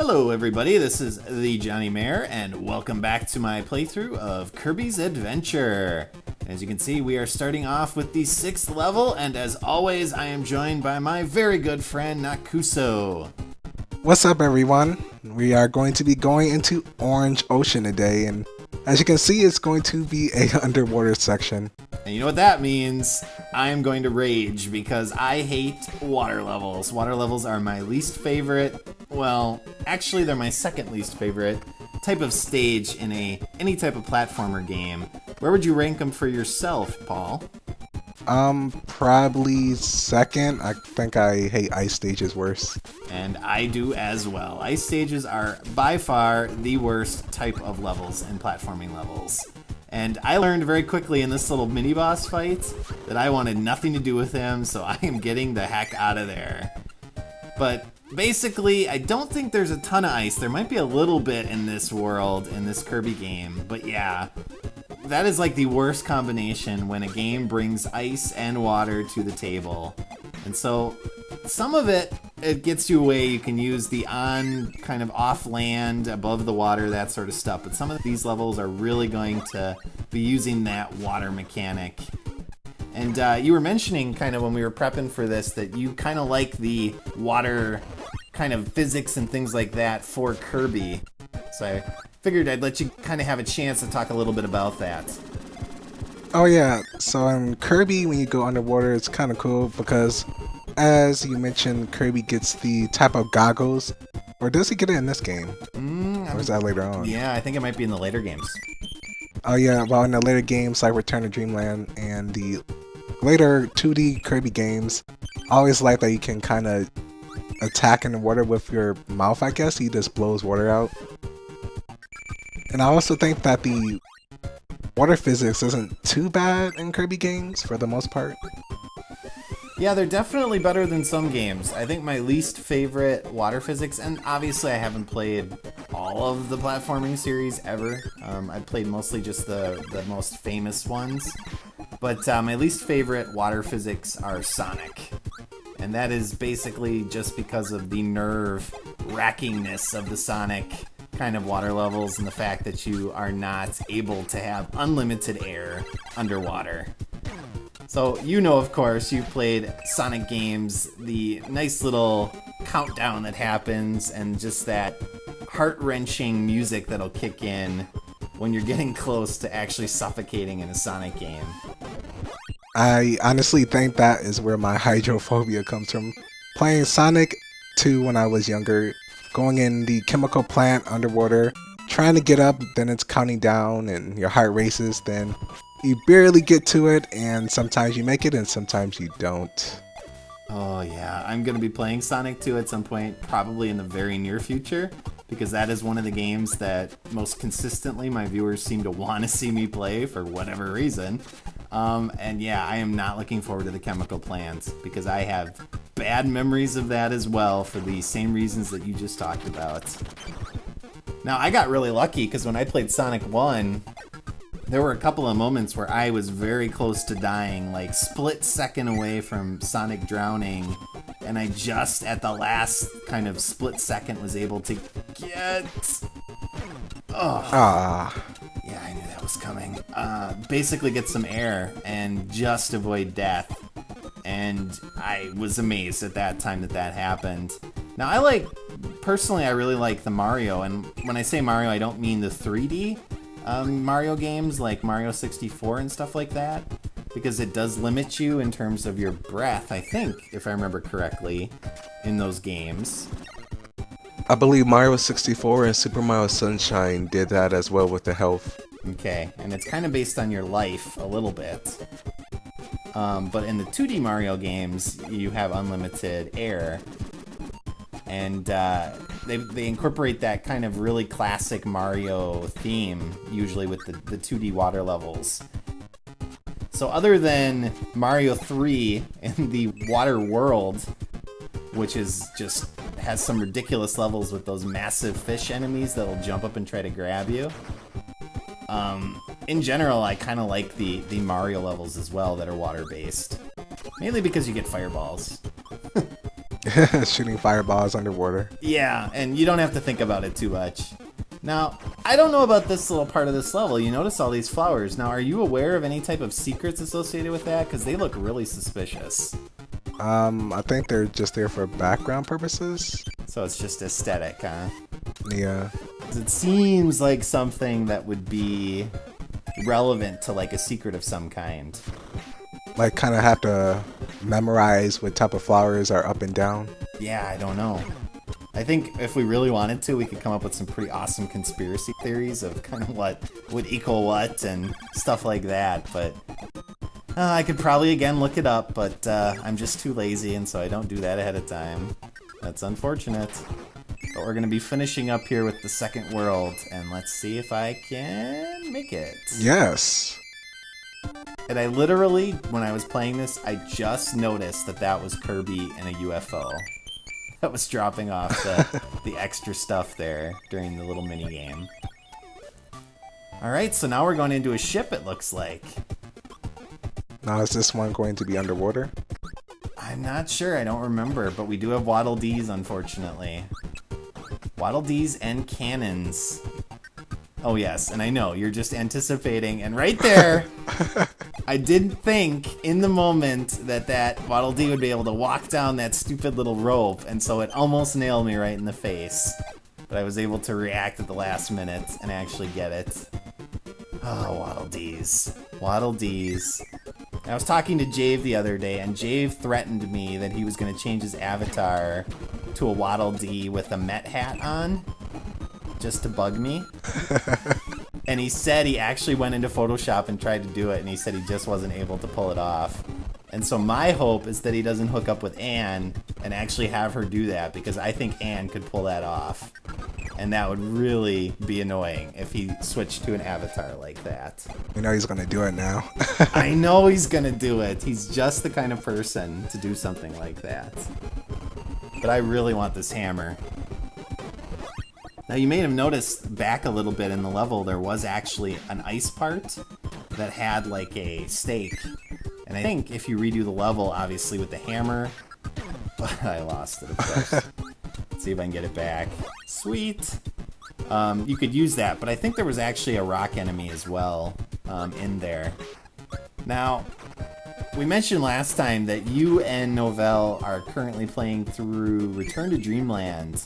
Hello everybody, this is thejonnymar, and welcome back to my playthrough of Kirby's Adventure. As you can see, we are starting off with the 6th level, and as always, I am joined by my very good friend Nakusoo. What's up everyone? We are going to be going into Orange Ocean today, and as you can see, it's going to be a underwater section. And you know what that means? I am going to rage because I hate water levels. Water levels are my least favorite, well, actually they're my second least favorite type of stage in any type of platformer game. Where would you rank them for yourself, Paul? Probably second. I think I hate ice stages worse. And I do as well. Ice stages are by far the worst type of levels in platforming levels. And I learned very quickly in this little mini-boss fight that I wanted nothing to do with him, so I am getting the heck out of there. But basically, I don't think there's a ton of ice. There might be a little bit in this world, in this Kirby game, but yeah. That is like the worst combination when a game brings ice and water to the table. And so some of it gets you away. You can use the on kind of off land, above the water, that sort of stuff. But some of these levels are really going to be using that water mechanic. And you were mentioning kind of when we were prepping for this that you kind of like the water kind of physics and things like that for Kirby. So I figured I'd let you kind of have a chance to talk a little bit about that. Oh yeah, so in Kirby, when you go underwater, it's kind of cool because, as you mentioned, Kirby gets the type of goggles. Or does he get it in this game? Or is that later on? Yeah, I think it might be in the later games. Oh yeah, well in the later games like Return to Dreamland and the later 2D Kirby games, I always like that you can kind of attack in the water with your mouth, I guess. He just blows water out. And I also think that the water physics isn't too bad in Kirby games for the most part. Yeah, they're definitely better than some games. I think my least favorite water physics, and obviously I haven't played all of the platforming series ever. I've played mostly just the most famous ones. But my least favorite water physics are Sonic. And that is basically just because of the nerve-wrackingness of the Sonic kind of water levels and the fact that you are not able to have unlimited air underwater. So you know, of course, you've played Sonic games, the nice little countdown that happens and just that heart-wrenching music that'll kick in when you're getting close to actually suffocating in a Sonic game. I honestly think that is where my hydrophobia comes from. Playing Sonic 2 when I was younger, going in the chemical plant underwater, trying to get up, then it's counting down and your heart races, then you barely get to it, and sometimes you make it and sometimes you don't. Oh yeah, I'm going to be playing Sonic 2 at some point, probably in the very near future, because that is one of the games that most consistently my viewers seem to want to see me play for whatever reason. And yeah, I am not looking forward to the chemical plant, because I have bad memories of that as well for the same reasons that you just talked about. Now, I got really lucky, because when I played Sonic 1, there were a couple of moments where I was very close to dying, like split second away from Sonic drowning, and I just at the last kind of split second was able to get... Yeah, I knew that was coming. Basically get some air and just avoid death. And I was amazed at that time that that happened. Now, personally, I really like the Mario, and when I say Mario, I don't mean the 3D Mario games like Mario 64 and stuff like that, because it does limit you in terms of your breath, I think, if I remember correctly, in those games. I believe Mario 64 and Super Mario Sunshine did that as well with the health. Okay, and it's kind of based on your life a little bit. But in the 2D Mario games, you have unlimited air. And they incorporate that kind of really classic Mario theme, usually with the 2D water levels. So other than Mario 3 in the water world, which is just has some ridiculous levels with those massive fish enemies that'll jump up and try to grab you. In general, I kind of like the Mario levels as well that are water-based. Mainly because you get fireballs. Shooting fireballs underwater. Yeah, and you don't have to think about it too much. Now, I don't know about this little part of this level. You notice all these flowers. Now, are you aware of any type of secrets associated with that? Because they look really suspicious. I think they're just there for background purposes. So it's just aesthetic, huh? Yeah. It seems like something that would be relevant to like a secret of some kind. Like kind of have to memorize what type of flowers are up and down. Yeah, I don't know. I think if we really wanted to, we could come up with some pretty awesome conspiracy theories of kind of what would equal what and stuff like that, but I could probably again look it up, but I'm just too lazy, and so I don't do that ahead of time. That's unfortunate. But we're going to be finishing up here with the second world, and let's see if I can make it. Yes. And I literally, when I was playing this, I just noticed that that was Kirby and a UFO. That was dropping off the extra stuff there during the little mini game. Alright, so now we're going into a ship, it looks like. Now is this one going to be underwater? I'm not sure, I don't remember, but we do have Waddle Dees, unfortunately. Waddle Dees and cannons. Oh yes, and I know, you're just anticipating, and right there, I didn't think in the moment that Waddle Dee would be able to walk down that stupid little rope, and so it almost nailed me right in the face. But I was able to react at the last minute and actually get it. Oh, Waddle Dees. Waddle Dees. I was talking to Jave the other day, and Jave threatened me that he was going to change his avatar to a Waddle Dee with a Met hat on, just to bug me. And he said he actually went into Photoshop and tried to do it, and he said he just wasn't able to pull it off. And so my hope is that he doesn't hook up with Anne and actually have her do that, because I think Anne could pull that off. And that would really be annoying if he switched to an avatar like that. We know he's going to do it now. I know he's going to do it. He's just the kind of person to do something like that. But I really want this hammer. Now you may have noticed back a little bit in the level there was actually an ice part that had like a stake. And I think if you redo the level, obviously with the hammer, but I lost it of course. Let's see if I can get it back. Sweet! You could use that, but I think there was actually a rock enemy as well in there. Now, we mentioned last time that you and Novell are currently playing through Return to Dreamland.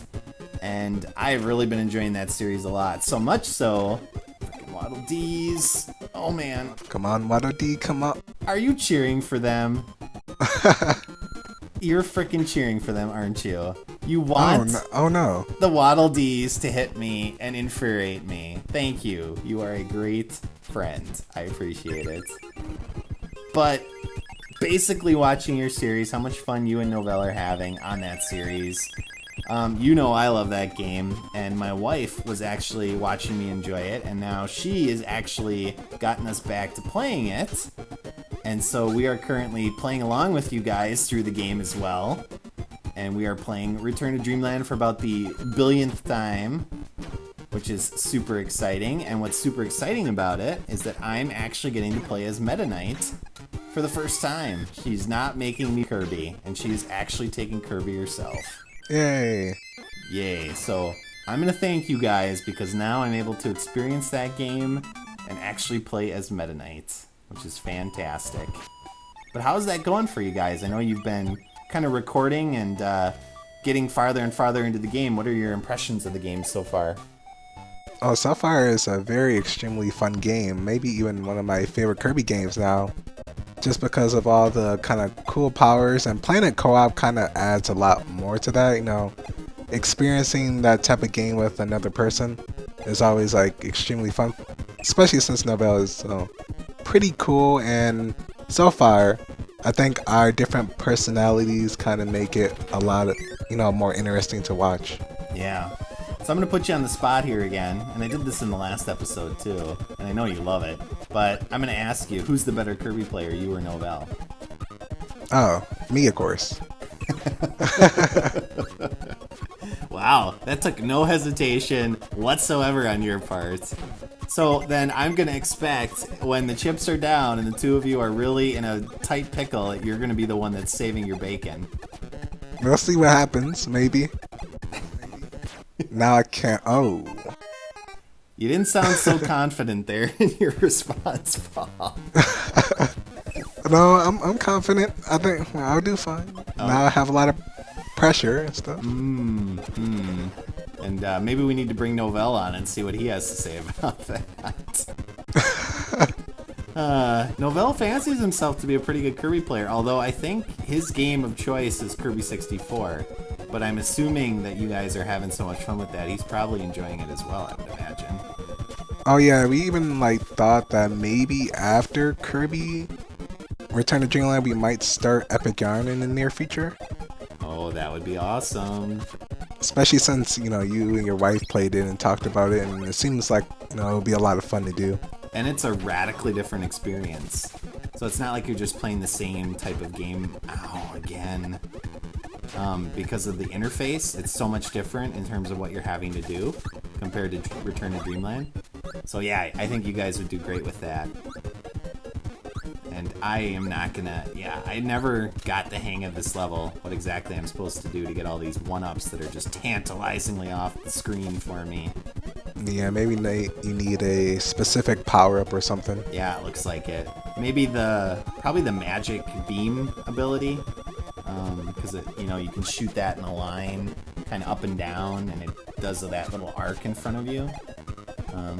And I've really been enjoying that series a lot. So much so, freaking Waddle Dees. Oh man. Come on, Waddle Dee, come up. Are you cheering for them? You're freaking cheering for them, aren't you? You want oh no. the Waddle Dees to hit me and infuriate me. Thank you. You are a great friend. I appreciate it. But basically watching your series, how much fun you and Novell are having on that series. You know I love that game, and my wife was actually watching me enjoy it, and now she has actually gotten us back to playing it. And so we are currently playing along with you guys through the game as well. And we are playing Return to Dreamland for about the billionth time, which is super exciting. And what's super exciting about it is that I'm actually getting to play as Meta Knight for the first time. She's not making me Kirby, and she's actually taking Kirby herself. Yay. Yay. So I'm going to thank you guys because now I'm able to experience that game and actually play as Meta Knight, which is fantastic. But how's that going for you guys? I know you've been kind of recording and getting farther and farther into the game. What are your impressions of the game so far? Oh, so far it's a very extremely fun game. Maybe even one of my favorite Kirby games now. Just because of all the kind of cool powers, and playing it co-op kind of adds a lot more to that, you know. Experiencing that type of game with another person is always like extremely fun. Especially since Novell is pretty cool, and so far I think our different personalities kind of make it a lot of, you know, more interesting to watch. Yeah. So I'm going to put you on the spot here again, and I did this in the last episode too, and I know you love it, but I'm going to ask you, who's the better Kirby player, you or Novell? Oh, me of course. Wow, that took no hesitation whatsoever on your part. So then I'm going to expect when the chips are down and the two of you are really in a tight pickle, you're going to be the one that's saving your bacon. We'll see what happens, maybe. Now I can't. Oh. You didn't sound so confident there in your response, Paul. No, I'm confident. I think I'll do fine. Oh. Now I have a lot of pressure and stuff. And maybe we need to bring Novell on and see what he has to say about that. Novell fancies himself to be a pretty good Kirby player, although I think his game of choice is Kirby 64. But I'm assuming that you guys are having so much fun with that, he's probably enjoying it as well, I would imagine. Oh yeah, we even thought that maybe after Kirby Return to Dreamland, we might start Epic Yarn in the near future. Oh, that would be awesome. Especially since, you and your wife played it and talked about it, and it seems like, it would be a lot of fun to do. And it's a radically different experience. So it's not like you're just playing the same type of game, again. Because of the interface, it's so much different in terms of what you're having to do compared to Return to Dreamland. So yeah, I think you guys would do great with that. And I am not gonna, I never got the hang of this level, what exactly I'm supposed to do to get all these one-ups that are just tantalizingly off the screen for me. Yeah, maybe you need a specific power-up or something. Yeah, it looks like it. Maybe probably the magic beam ability. Because you can shoot that in a line, kind of up and down, and it does that little arc in front of you.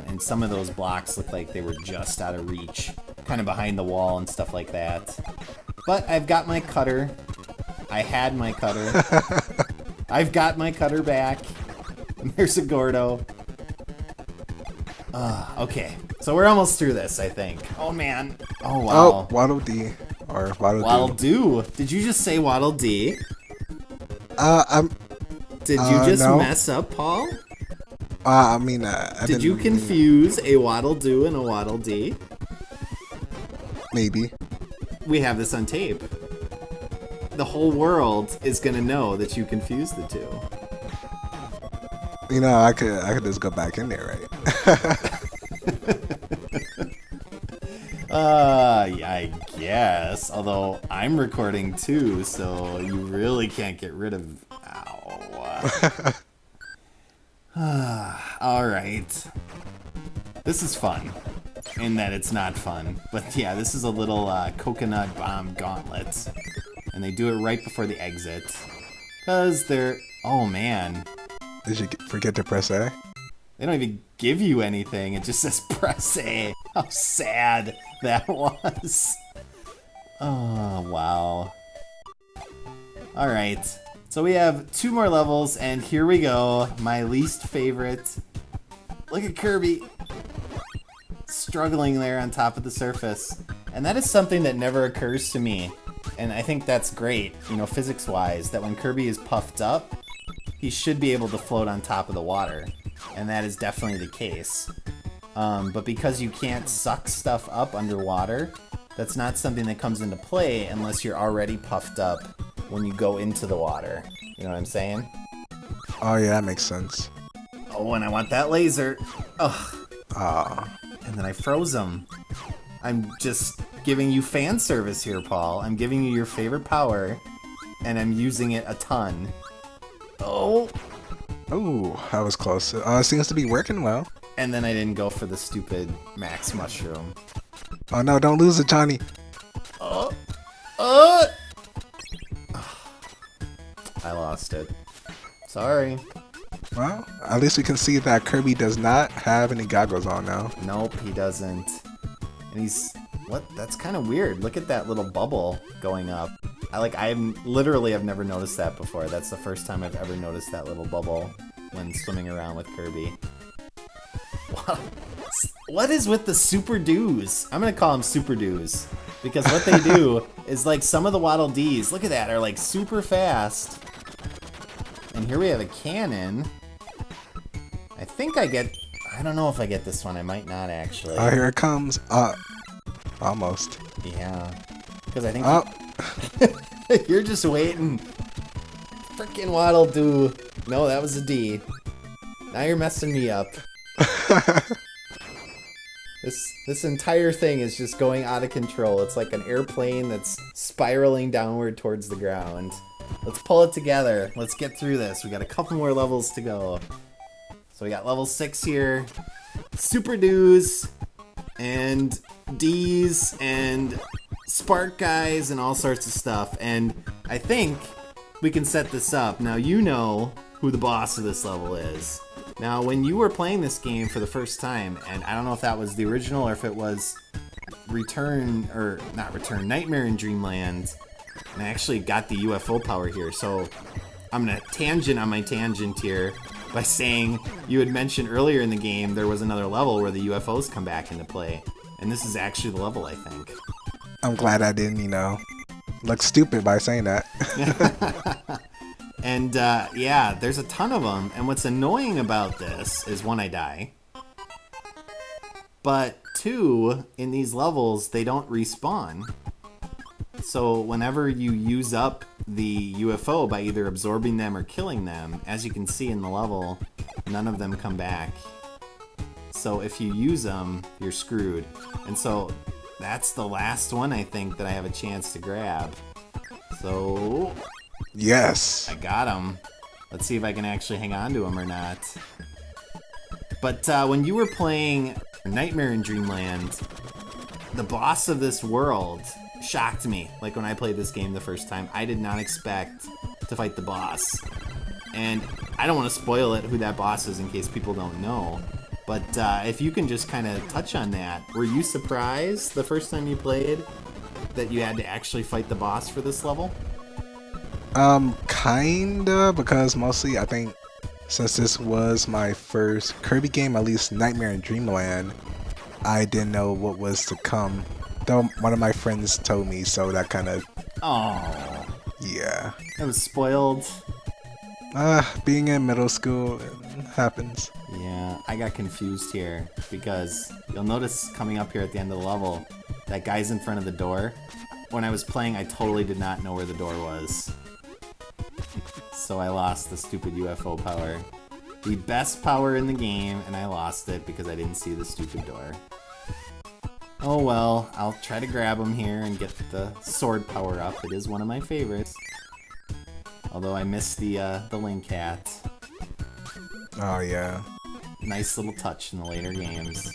And some of those blocks look like they were just out of reach, kind of behind the wall and stuff like that. But I've got my cutter. I had my cutter. I've got my cutter back. And there's a Gordo. Okay, so we're almost through this, I think. Oh man. Oh wow. Oh, Waddle Dee. Or Waddle Do. Did you just say Waddle Dee? Did you just no. mess up, Paul? Did you confuse a Waddle Do and a Waddle Dee? Maybe. We have this on tape. The whole world is gonna know that you confused the two. I could just go back in there, right? I guess. Although I'm recording too, so you really can't get rid of. Ow. All right. This is fun, in that it's not fun. But yeah, this is a little coconut bomb gauntlet, and they do it right before the exit, cause they're. Oh man. Did you forget to press A? They don't even give you anything. It just says press A. How sad that was. Oh, wow. All right. So we have 2 more levels, and here we go. My least favorite. Look at Kirby struggling there on top of the surface. And that is something that never occurs to me. And I think that's great, physics-wise, that when Kirby is puffed up, he should be able to float on top of the water. And that is definitely the case. But because you can't suck stuff up underwater, that's not something that comes into play unless you're already puffed up when you go into the water. You know what I'm saying? Oh yeah, that makes sense. Oh, and I want that laser. Ugh. Ah. And then I froze him. I'm just giving you fan service here, Paul. I'm giving you your favorite power, and I'm using it a ton. Oh. Oh, that was close. It seems to be working well. And then I didn't go for the stupid max mushroom. Oh no, don't lose it, Johnny. I lost it. Sorry. Well, at least we can see that Kirby does not have any goggles on now. Nope, he doesn't. And he's... What? That's kind of weird. Look at that little bubble going up. I've never noticed that before. That's the first time I've ever noticed that little bubble when swimming around with Kirby. What is with the Super Doos? I'm gonna call them Super Doos. Because what they do is some of the Waddle Dees, look at that, are super fast. And here we have a cannon. I think I don't know if I get this one. I might not actually. Oh, here it comes. Almost. Yeah. Because I think... You're just waiting. Frickin' Waddle Doo. No, that was a D. Now you're messing me up. This entire thing is just going out of control. It's like an airplane that's spiraling downward towards the ground. Let's pull it together. Let's get through this. We got a couple more levels to go. So we got level 6 here. Super Doos and Dees and Spark Guys and all sorts of stuff. And I think we can set this up. Now you know who the boss of this level is. Now when you were playing this game for the first time, and I don't know if that was the original or if it was Nightmare in Dreamland, and I actually got the UFO power here. So I'm gonna tangent on my tangent here by saying you had mentioned earlier in the game there was another level where the UFOs come back into play. And this is actually the level, I think. I'm glad I didn't, look stupid by saying that. And yeah, there's a ton of them. And what's annoying about this is, one, I die. But two, in these levels, they don't respawn. So whenever you use up the UFO by either absorbing them or killing them, as you can see in the level, none of them come back. So if you use them, you're screwed. And so that's the last one, I think, that I have a chance to grab. So Yes. I got him. Let's see if I can actually hang on to him or not. But when you were playing Nightmare in Dreamland, the boss of this world shocked me. Like when I played this game the first time, I did not expect to fight the boss. And I don't want to spoil it, who that boss is, in case people don't know. But if you can just kind of touch on that, were you surprised the first time you played that you had to actually fight the boss for this level? Kinda, because mostly I think since this was my first Kirby game, at least Nightmare in Dreamland, I didn't know what was to come. Though one of my friends told me, so that kind of... Oh. Yeah. I was spoiled. Being in middle school, it happens. Yeah, I got confused here because you'll notice coming up here at the end of the level, that guy's in front of the door. When I was playing, I totally did not know where the door was. So I lost the stupid UFO power. The best power in the game, and I lost it because I didn't see the stupid door. Oh well, I'll try to grab him here and get the sword power up. It is one of my favorites. Although I missed the Link hat. Oh yeah. Nice little touch in the later games.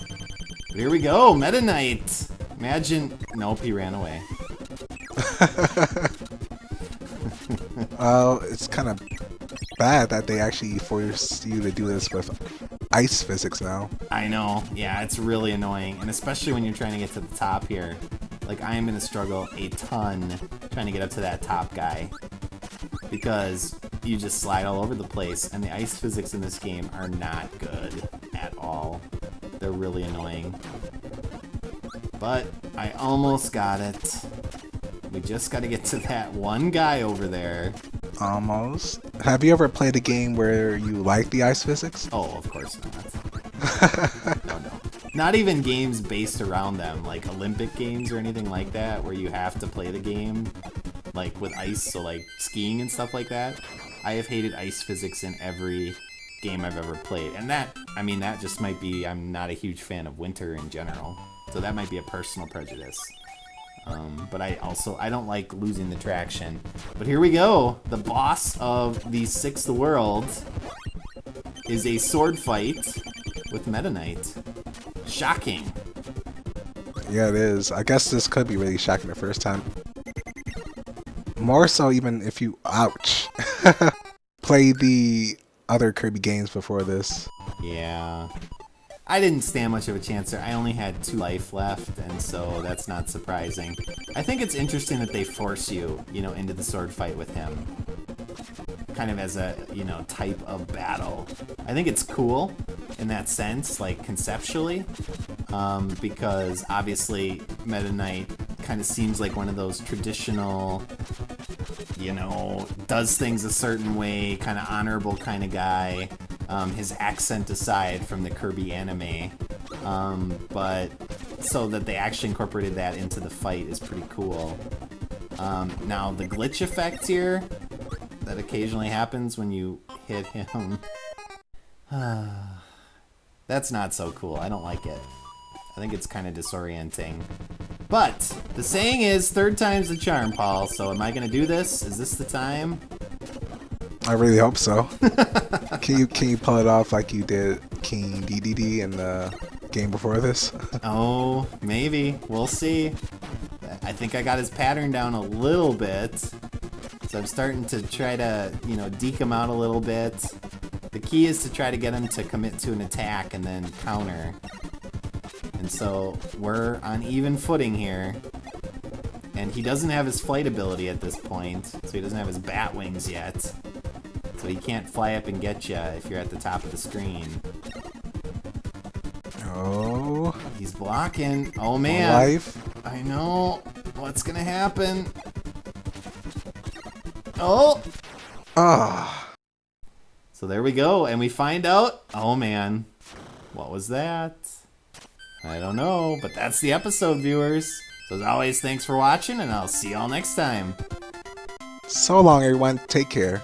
But here we go, Meta Knight! Imagine... Nope, he ran away. Well, it's kind of bad that they actually force you to do this with ice physics now. I know, yeah, it's really annoying. And especially when you're trying to get to the top here. Like, I am going to struggle a ton trying to get up to that top guy. Because you just slide all over the place, and the ice physics in this game are not good at all. They're really annoying. But I almost got it. We just got to get to that one guy over there. Almost. Have you ever played a game where you like the ice physics? Oh, of course not. No. Not even games based around them, like Olympic games or anything like that, where you have to play the game like with ice, so like skiing and stuff like that. I have hated ice physics in every game I've ever played. And that, I mean, that just might be, I'm not a huge fan of winter in general. So that might be a personal prejudice. But I don't like losing the traction. But here we go. The boss of the Sixth World is a sword fight with Meta Knight. Shocking. Yeah, it is. I guess this could be really shocking the first time. More so even if you, ouch, play the other Kirby games before this. Yeah. I didn't stand much of a chance there. I only had 2 life left, and so that's not surprising. I think it's interesting that they force you, into the sword fight with him. Kind of as a, type of battle. I think it's cool in that sense, like conceptually, because obviously Meta Knight kind of seems like one of those traditional, does things a certain way, kind of honorable kind of guy. His accent aside from the Kirby anime, but so that they actually incorporated that into the fight is pretty cool. Now the glitch effect here that occasionally happens when you hit him, that's not so cool. I don't like it. I think it's kind of disorienting. But the saying is, third time's the charm, Paul. So am I gonna do this? Is this the time? I really hope so. Can you pull it off like you did King DDD in the game before this? Oh, maybe. We'll see. I think I got his pattern down a little bit. So I'm starting to try to, deke him out a little bit. The key is to try to get him to commit to an attack and then counter. And so we're on even footing here. And he doesn't have his flight ability at this point, so he doesn't have his bat wings yet. So he can't fly up and get you if you're at the top of the screen. Oh. He's blocking. Oh, man. Life. I know. What's going to happen? Oh. Ah. So there we go. And we find out. Oh, man. What was that? I don't know. But that's the episode, viewers. So as always, thanks for watching, and I'll see y'all next time. So long, everyone. Take care.